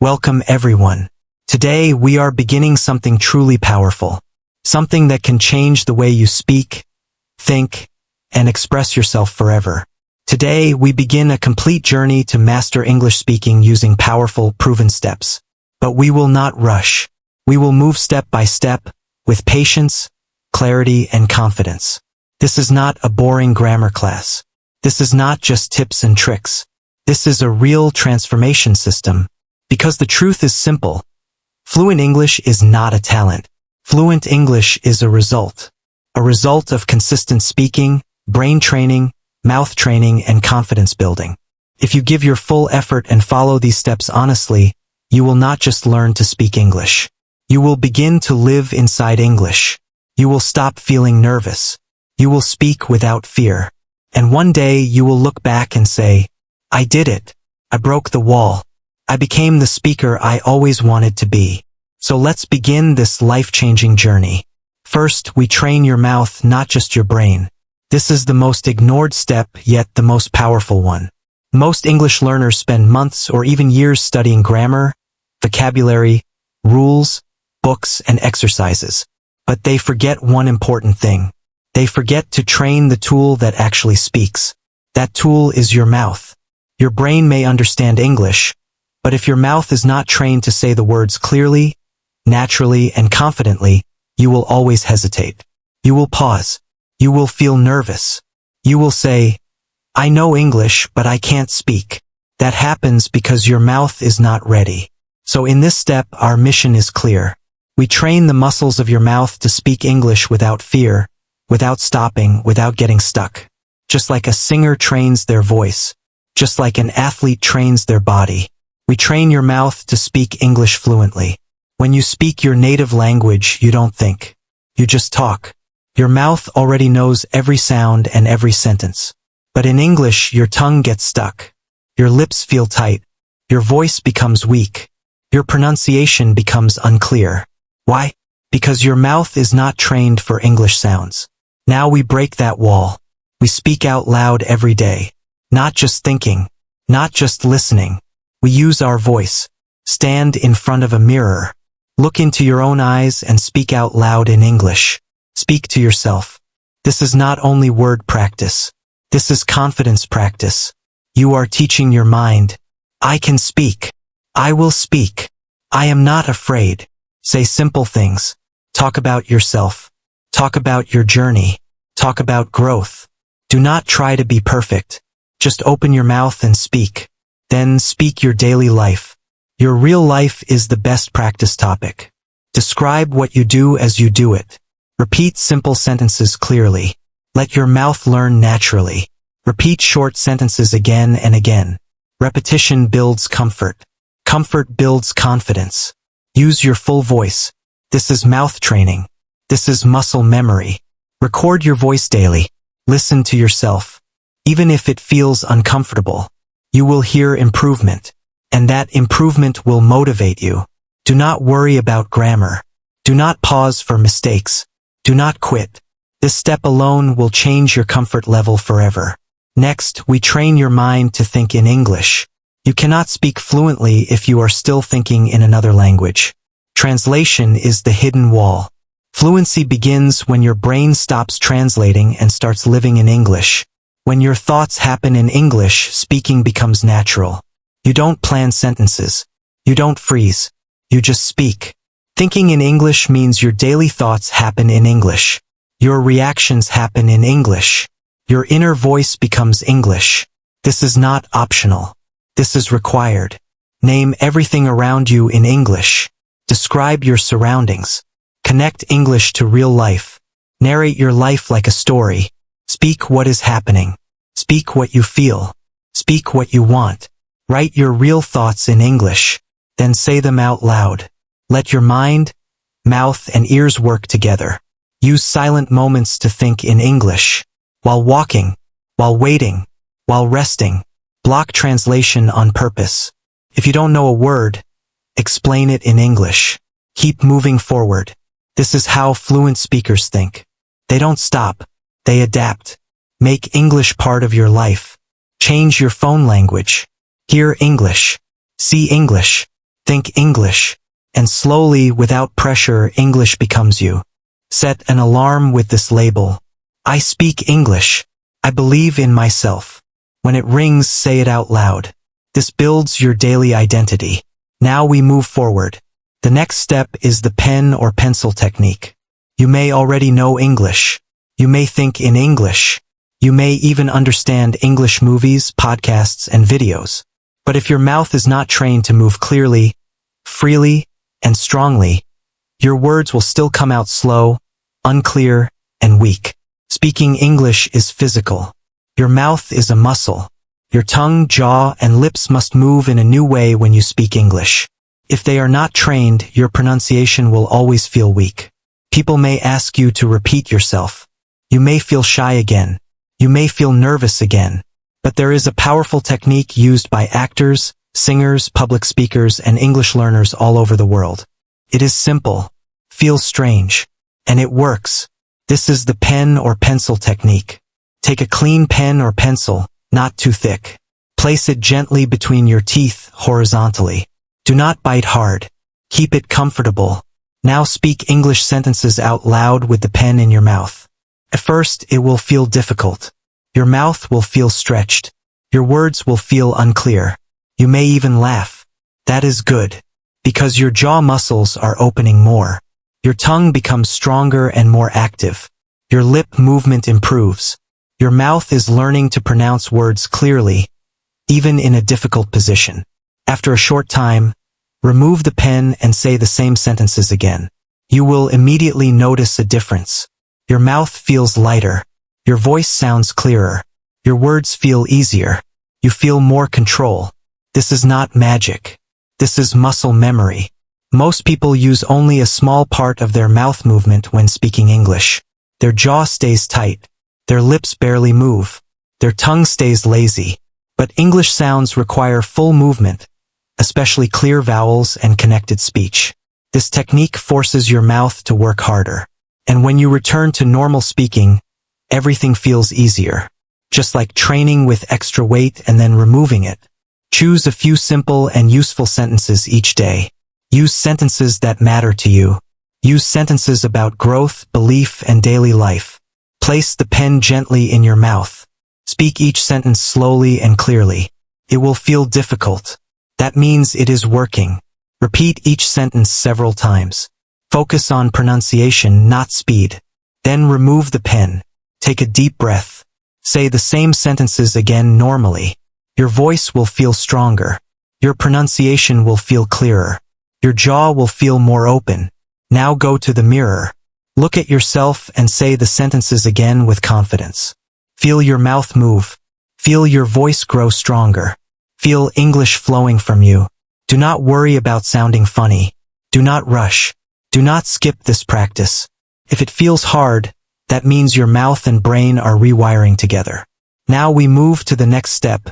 Welcome everyone. Today we are beginning something truly powerful. Something that can change the way you speak, think, and express yourself forever. Today we begin a complete journey to master English speaking using powerful, proven steps. But we will not rush. We will move step by step, with patience, clarity, and confidence. This is not a boring grammar class. This is not just tips and tricks. This is a real transformation system. Because the truth is simple. Fluent English is not a talent. Fluent English is a result. A result of consistent speaking, brain training, mouth training, and confidence building. If you give your full effort and follow these steps honestly, you will not just learn to speak English. You will begin to live inside English. You will stop feeling nervous. You will speak without fear. And one day you will look back and say, I did it. I broke the wall. I became the speaker I always wanted to be. So let's begin this life-changing journey. First, we train your mouth, not just your brain. This is the most ignored step, yet the most powerful one. Most English learners spend months or even years studying grammar, vocabulary, rules, books, and exercises. But they forget one important thing. They forget to train the tool that actually speaks. That tool is your mouth. Your brain may understand English, but if your mouth is not trained to say the words clearly, naturally, and confidently, you will always hesitate. You will pause. You will feel nervous. You will say, I know English, but I can't speak. That happens because your mouth is not ready. So in this step, our mission is clear. We train the muscles of your mouth to speak English without fear, without stopping, without getting stuck. Just like a singer trains their voice. Just like an athlete trains their body. We train your mouth to speak English fluently. When you speak your native language, you don't think. You just talk. Your mouth already knows every sound and every sentence. But in English, your tongue gets stuck. Your lips feel tight. Your voice becomes weak. Your pronunciation becomes unclear. Why? Because your mouth is not trained for English sounds. Now we break that wall. We speak out loud every day. Not just thinking. Not just listening. We use our voice. Stand in front of a mirror. Look into your own eyes and speak out loud in English. Speak to yourself. This is not only word practice. This is confidence practice. You are teaching your mind. I can speak. I will speak. I am not afraid. Say simple things. Talk about yourself. Talk about your journey. Talk about growth. Do not try to be perfect. Just open your mouth and speak. Then speak your daily life. Your real life is the best practice topic. Describe what you do as you do it. Repeat simple sentences clearly. Let your mouth learn naturally. Repeat short sentences again and again. Repetition builds comfort. Comfort builds confidence. Use your full voice. This is mouth training. This is muscle memory. Record your voice daily. Listen to yourself. Even if it feels uncomfortable, you will hear improvement. And that improvement will motivate you. Do not worry about grammar. Do not pause for mistakes. Do not quit. This step alone will change your comfort level forever. Next, we train your mind to think in English. You cannot speak fluently if you are still thinking in another language. Translation is the hidden wall. Fluency begins when your brain stops translating and starts living in English. When your thoughts happen in English, speaking becomes natural. You don't plan sentences. You don't freeze. You just speak. Thinking in English means your daily thoughts happen in English. Your reactions happen in English. Your inner voice becomes English. This is not optional. This is required. Name everything around you in English. Describe your surroundings. Connect English to real life. Narrate your life like a story. Speak what is happening. Speak what you feel. Speak what you want. Write your real thoughts in English. Then say them out loud. Let your mind, mouth, and ears work together. Use silent moments to think in English. While walking, while waiting, while resting. Block translation on purpose. If you don't know a word, explain it in English. Keep moving forward. This is how fluent speakers think. They don't stop. They adapt. Make English part of your life. Change your phone language. Hear English. See English. Think English. And slowly, without pressure, English becomes you. Set an alarm with this label. I speak English. I believe in myself. When it rings, say it out loud. This builds your daily identity. Now we move forward. The next step is the pen or pencil technique. You may already know English. You may think in English. You may even understand English movies, podcasts, and videos. But if your mouth is not trained to move clearly, freely, and strongly, your words will still come out slow, unclear, and weak. Speaking English is physical. Your mouth is a muscle. Your tongue, jaw, and lips must move in a new way when you speak English. If they are not trained, your pronunciation will always feel weak. People may ask you to repeat yourself. You may feel shy again. You may feel nervous again. But there is a powerful technique used by actors, singers, public speakers, and English learners all over the world. It is simple, feels strange, and it works. This is the pen or pencil technique. Take a clean pen or pencil, not too thick. Place it gently between your teeth, horizontally. Do not bite hard. Keep it comfortable. Now speak English sentences out loud with the pen in your mouth. At first, it will feel difficult. Your mouth will feel stretched. Your words will feel unclear. You may even laugh. That is good, because your jaw muscles are opening more. Your tongue becomes stronger and more active. Your lip movement improves. Your mouth is learning to pronounce words clearly, even in a difficult position. After a short time, remove the pen and say the same sentences again. You will immediately notice a difference. Your mouth feels lighter. Your voice sounds clearer. Your words feel easier. You feel more control. This is not magic. This is muscle memory. Most people use only a small part of their mouth movement when speaking English. Their jaw stays tight. Their lips barely move. Their tongue stays lazy. But English sounds require full movement, especially clear vowels and connected speech. This technique forces your mouth to work harder. And when you return to normal speaking, everything feels easier. Just like training with extra weight and then removing it. Choose a few simple and useful sentences each day. Use sentences that matter to you. Use sentences about growth, belief, and daily life. Place the pen gently in your mouth. Speak each sentence slowly and clearly. It will feel difficult. That means it is working. Repeat each sentence several times. Focus on pronunciation, not speed. Then remove the pen. Take a deep breath. Say the same sentences again normally. Your voice will feel stronger. Your pronunciation will feel clearer. Your jaw will feel more open. Now go to the mirror. Look at yourself and say the sentences again with confidence. Feel your mouth move. Feel your voice grow stronger. Feel English flowing from you. Do not worry about sounding funny. Do not rush. Do not skip this practice. If it feels hard, that means your mouth and brain are rewiring together. Now we move to the next step,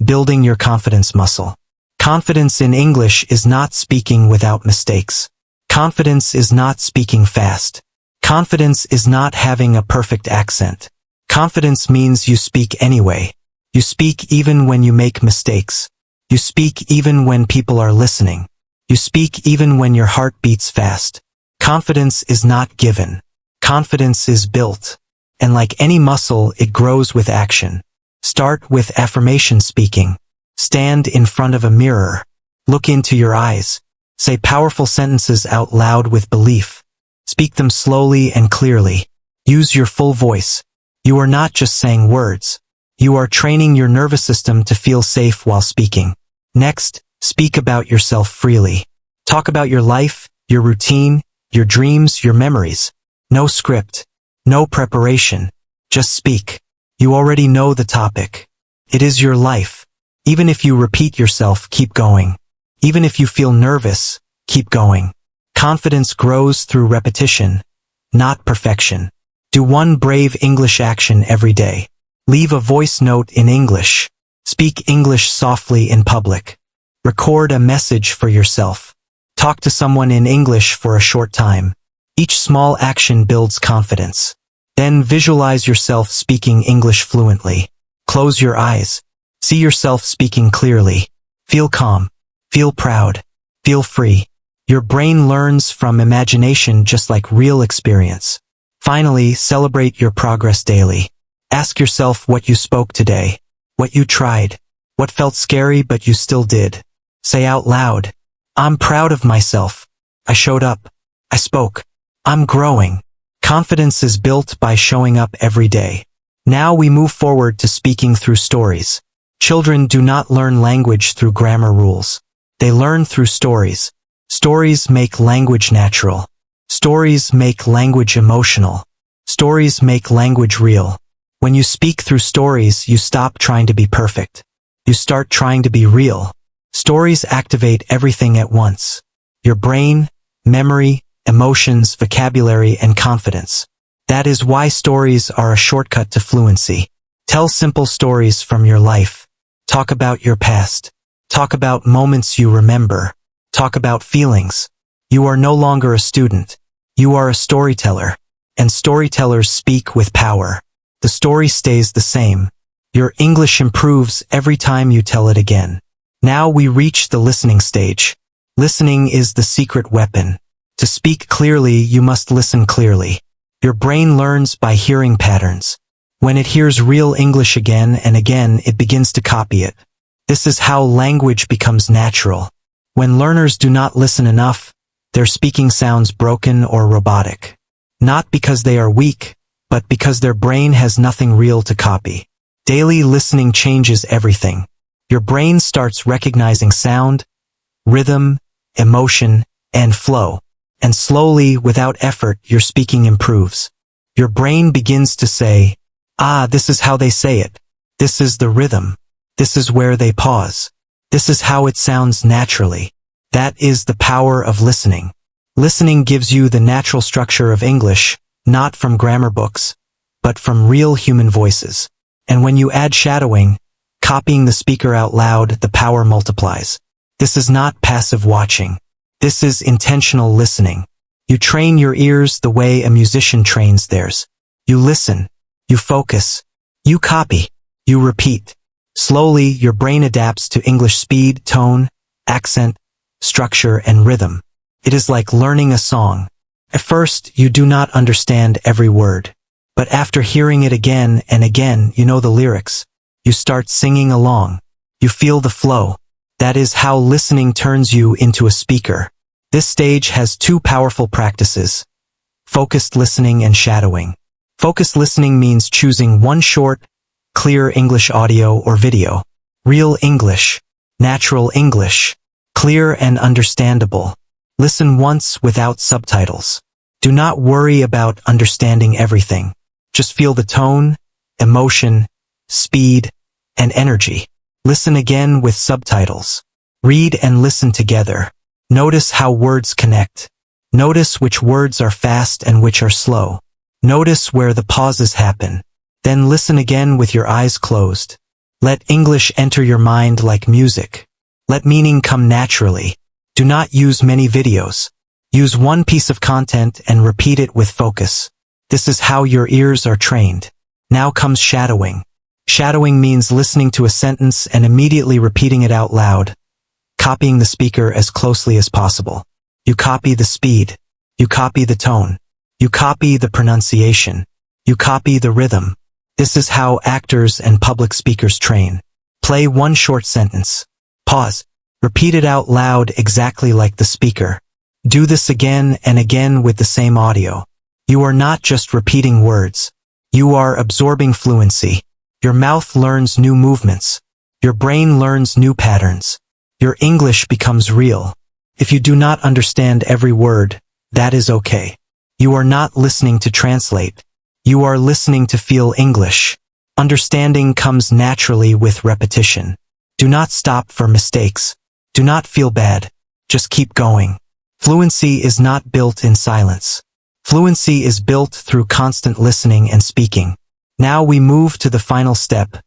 building your confidence muscle. Confidence in English is not speaking without mistakes. Confidence is not speaking fast. Confidence is not having a perfect accent. Confidence means you speak anyway. You speak even when you make mistakes. You speak even when people are listening. You speak even when your heart beats fast. Confidence is not given. Confidence is built. And like any muscle, it grows with action. Start with affirmation speaking. Stand in front of a mirror. Look into your eyes. Say powerful sentences out loud with belief. Speak them slowly and clearly. Use your full voice. You are not just saying words. You are training your nervous system to feel safe while speaking. Next, speak about yourself freely. Talk about your life, your routine, your dreams, your memories. No script. No preparation. Just speak. You already know the topic. It is your life. Even if you repeat yourself, keep going. Even if you feel nervous, keep going. Confidence grows through repetition, not perfection. Do one brave English action every day. Leave a voice note in English. Speak English softly in public. Record a message for yourself. Talk to someone in English for a short time. Each small action builds confidence. Then visualize yourself speaking English fluently. Close your eyes. See yourself speaking clearly. Feel calm. Feel proud. Feel free. Your brain learns from imagination just like real experience. Finally, celebrate your progress daily. Ask yourself what you spoke today, what you tried, what felt scary but you still did. Say out loud, I'm proud of myself. I showed up. I spoke. I'm growing. Confidence is built by showing up every day. Now we move forward to speaking through stories. Children do not learn language through grammar rules. They learn through stories. Stories make language natural. Stories make language emotional. Stories make language real. When you speak through stories, you stop trying to be perfect. You start trying to be real. Stories activate everything at once. Your brain, memory, emotions, vocabulary, and confidence. That is why stories are a shortcut to fluency. Tell simple stories from your life. Talk about your past. Talk about moments you remember. Talk about feelings. You are no longer a student. You are a storyteller. And storytellers speak with power. The story stays the same. Your English improves every time you tell it again. Now we reach the listening stage. Listening is the secret weapon. To speak clearly, you must listen clearly. Your brain learns by hearing patterns. When it hears real English again and again, it begins to copy it. This is how language becomes natural. When learners do not listen enough, their speaking sounds broken or robotic. Not because they are weak, but because their brain has nothing real to copy. Daily listening changes everything. Your brain starts recognizing sound, rhythm, emotion, and flow. And slowly, without effort, your speaking improves. Your brain begins to say, ah, this is how they say it. This is the rhythm. This is where they pause. This is how it sounds naturally. That is the power of listening. Listening gives you the natural structure of English, not from grammar books, but from real human voices. And when you add shadowing, copying the speaker out loud, the power multiplies. This is not passive watching. This is intentional listening. You train your ears the way a musician trains theirs. You listen. You focus. You copy. You repeat. Slowly, your brain adapts to English speed, tone, accent, structure, and rhythm. It is like learning a song. At first, you do not understand every word. But after hearing it again and again, you know the lyrics. You start singing along. You feel the flow. That is how listening turns you into a speaker. This stage has two powerful practices: focused listening and shadowing. Focused listening means choosing one short, clear English audio or video. Real English, natural English, clear and understandable. Listen once without subtitles. Do not worry about understanding everything. Just feel the tone, emotion, speed, and energy. Listen again with subtitles. Read and listen together. Notice how words connect. Notice which words are fast and which are slow. Notice where the pauses happen. Then listen again with your eyes closed. Let English enter your mind like music. Let meaning come naturally. Do not use many videos. Use one piece of content and repeat it with focus. This is how your ears are trained. Now comes shadowing. Shadowing means listening to a sentence and immediately repeating it out loud, copying the speaker as closely as possible. You copy the speed. You copy the tone. You copy the pronunciation. You copy the rhythm. This is how actors and public speakers train. Play one short sentence. Pause. Repeat it out loud exactly like the speaker. Do this again and again with the same audio. You are not just repeating words. You are absorbing fluency. Your mouth learns new movements. Your brain learns new patterns. Your English becomes real. If you do not understand every word, that is okay. You are not listening to translate. You are listening to feel English. Understanding comes naturally with repetition. Do not stop for mistakes. Do not feel bad. Just keep going. Fluency is not built in silence. Fluency is built through constant listening and speaking. Now we move to the final step,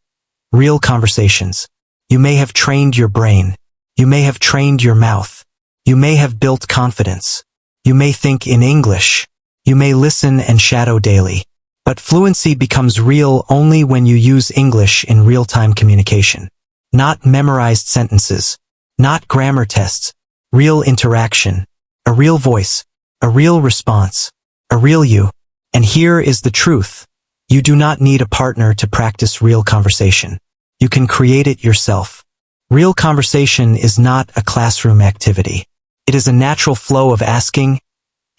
real conversations. You may have trained your brain. You may have trained your mouth. You may have built confidence. You may think in English. You may listen and shadow daily. But fluency becomes real only when you use English in real-time communication. Not memorized sentences. Not grammar tests. real interaction, a real voice, a real response, a real you. And here is the truth. You do not need a partner to practice real conversation. You can create it yourself. Real conversation is not a classroom activity. It is a natural flow of asking,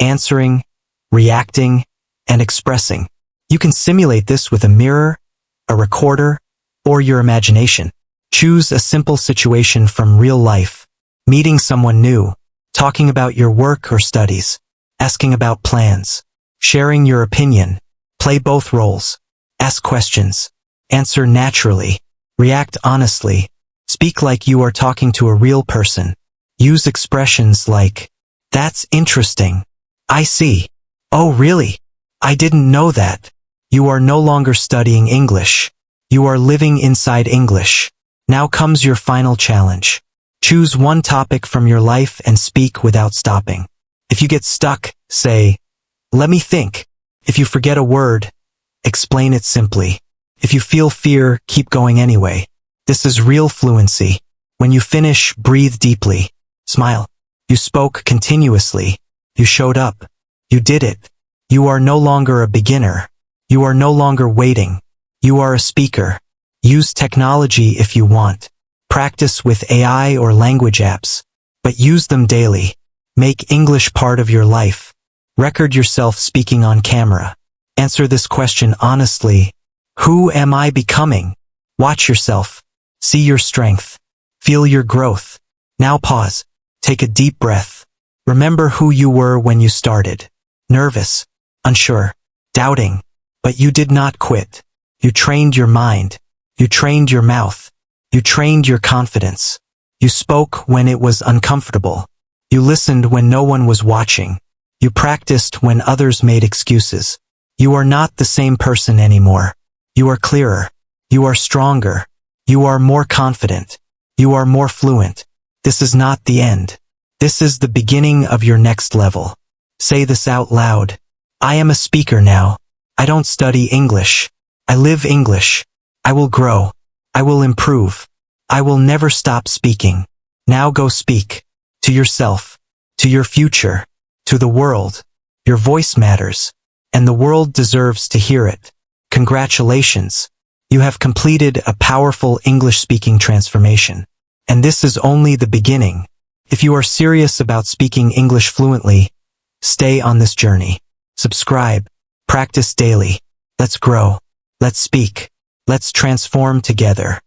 answering, reacting, and expressing. You can simulate this with a mirror, a recorder, or your imagination. Choose a simple situation from real life, meeting someone new, talking about your work or studies, asking about plans, sharing your opinion. Play both roles. Ask questions. Answer naturally. React honestly. Speak like you are talking to a real person. Use expressions like, "That's interesting. I see. Oh, really? I didn't know that." You are no longer studying English. You are living inside English. Now comes your final challenge. Choose one topic from your life and speak without stopping. If you get stuck, say, "Let me think." If you forget a word, explain it simply. If you feel fear, keep going anyway. This is real fluency. When you finish, breathe deeply. Smile. You spoke continuously. You showed up. You did it. You are no longer a beginner. You are no longer waiting. You are a speaker. Use technology if you want. Practice with AI or language apps, but use them daily. Make English part of your life. Record yourself speaking on camera. Answer this question honestly. Who am I becoming? Watch yourself. See your strength. Feel your growth. Now pause. Take a deep breath. Remember who you were when you started. Nervous, unsure, doubting, but you did not quit. You trained your mind. You trained your mouth. You trained your confidence. You spoke when it was uncomfortable. You listened when no one was watching. You practiced when others made excuses. You are not the same person anymore. You are clearer. You are stronger. You are more confident. You are more fluent. This is not the end. This is the beginning of your next level. Say this out loud. I am a speaker now. I don't study English. I live English. I will grow. I will improve. I will never stop speaking. Now go speak. To yourself. To your future. To the world. Your voice matters. And the world deserves to hear it. Congratulations. You have completed a powerful English-speaking transformation. And this is only the beginning. If you are serious about speaking English fluently, stay on this journey. Subscribe. Practice daily. Let's grow. Let's speak. Let's transform together.